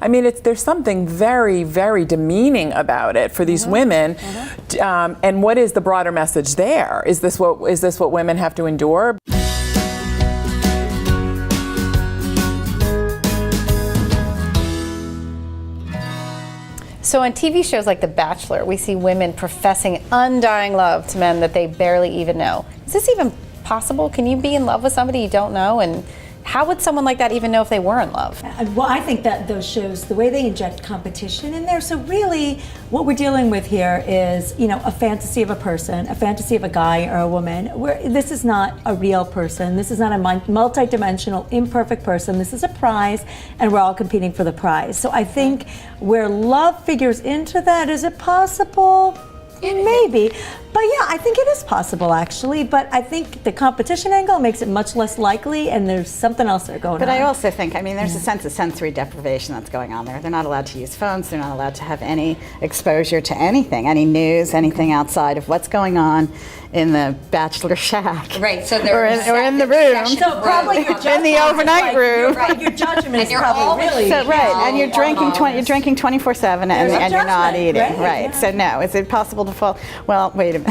I mean, there's something very, very demeaning about it for these women. And what is the broader message there? Is this what women have to endure? So on TV shows like The Bachelor, we see women professing undying love to men that they barely even know. Is this even possible? Can you be in love with somebody you don't know? And how would someone like that even know if they were in love? Well, I think that those shows, the way they inject competition in there, so really what we're dealing with here is, a fantasy of a person, a fantasy of a guy or a woman. This is not a real person. This is not a multi-dimensional, imperfect person. This is a prize, and we're all competing for the prize. So I think where love figures into that, is it possible? Maybe. But yeah, I think it is possible actually, but I think the competition angle makes it much less likely, and there's something else there going on. But I also think, there's a sense of sensory deprivation that's going on there. They're not allowed to use phones, they're not allowed to have any exposure to anything, any news, anything outside of what's going on in the bachelor shack. Right, so or in the room. So probably your in the overnight room. Your judgment is probably really... So, right, and you're drinking 24/7 and you're not eating. Right. So no, is it possible to fall? Well, wait a minute.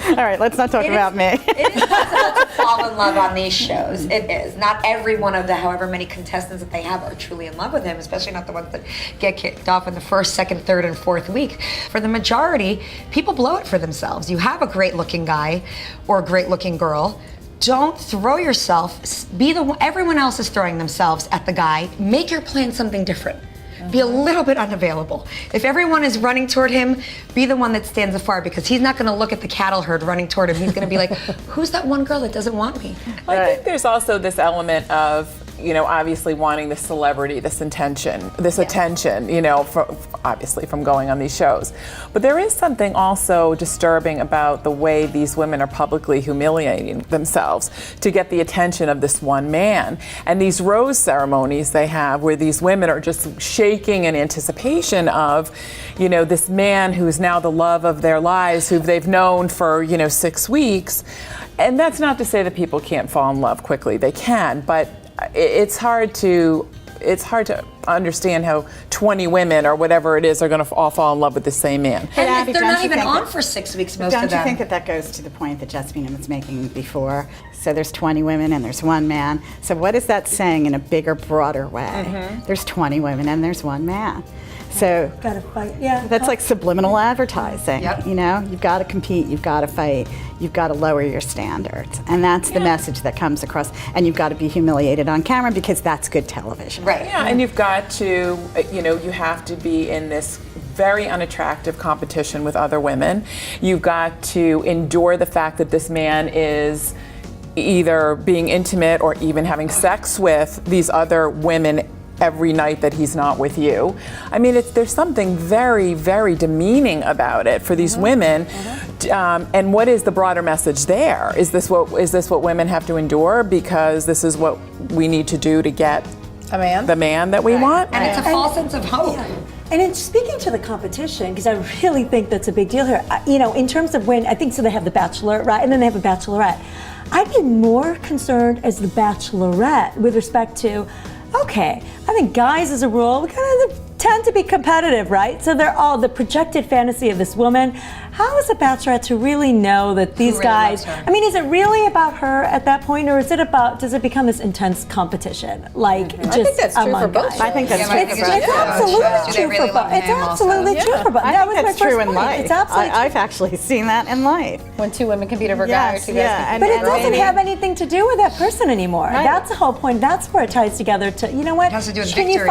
All right, let's not talk about me. It is possible to fall in love on these shows. It is. Not every one of the however many contestants that they have are truly in love with him, especially not the ones that get kicked off in the first, second, third, and fourth week. For the majority, people blow it for themselves. You have a great looking guy or a great looking girl. Don't throw yourself, everyone else is throwing themselves at the guy. Make your plan something different. Be a little bit unavailable. If everyone is running toward him, be the one that stands afar, because he's not going to look at the cattle herd running toward him. He's going to be like, who's that one girl that doesn't want me? Well, I think there's also this element of, obviously wanting this celebrity, this attention, obviously from going on these shows. But there is something also disturbing about the way these women are publicly humiliating themselves to get the attention of this one man. And these rose ceremonies they have, where these women are just shaking in anticipation of, this man who's now the love of their lives, who they've known for, 6 weeks. And that's not to say that people can't fall in love quickly. They can, but it's hard to understand how 20 women or whatever it is are going to all fall in love with the same man. And they're not even on for 6 weeks, most of them. Don't you think that goes to the point that Jasbina was making before? So there's 20 women and there's one man. So what is that saying in a bigger, broader way? There's 20 women and there's one man. So gotta fight. Yeah, that's like subliminal advertising. Yep. You've got to compete, you've got to fight, you've got to lower your standards, and that's the message that comes across. And you've got to be humiliated on camera, because that's good television. Right. Yeah, and you've got to, you have to be in this very unattractive competition with other women. You've got to endure the fact that this man is either being intimate or even having sex with these other women every night that he's not with you. There's something very, very demeaning about it for these women. And what is the broader message there? Is this what women have to endure because this is what we need to do to get the man that we want? And it's a false sense of hope. And in speaking to the competition, because I really think that's a big deal here, in terms of when, I think so they have the Bachelor, right, and then they have a Bachelorette. I'd be more concerned as the Bachelorette with respect to, okay, I think guys as a rule, we kind of tend to be competitive, right? So they're all the projected fantasy of this woman. How is a bachelorette to really know that these really guys, loves her? is it really about her at that point, or is it about, does it become this intense competition? Like just I think that's true among for both. guys? I think that's true It's for both. absolutely true for both. It's absolutely true for both. I think that's true in life. It's absolutely true. I've actually seen that in life. When two women compete over a guy, or two guys compete But it over a doesn't have anything to do with that person anymore. Right. That's the whole point. That's where it ties together to, you know what? It has to do with Can you victory.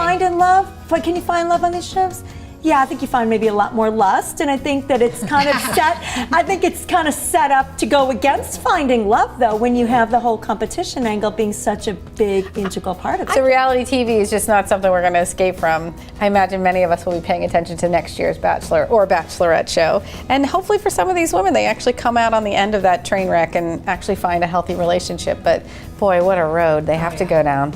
find love on these shows? Yeah, I think you find maybe a lot more lust, and I think that it's kind of set up to go against finding love, though, when you have the whole competition angle being such a big integral part of it. So reality TV is just not something we're going to escape from. I imagine many of us will be paying attention to next year's Bachelor or Bachelorette show. And hopefully for some of these women, they actually come out on the end of that train wreck and actually find a healthy relationship. But boy, what a road they have to go down.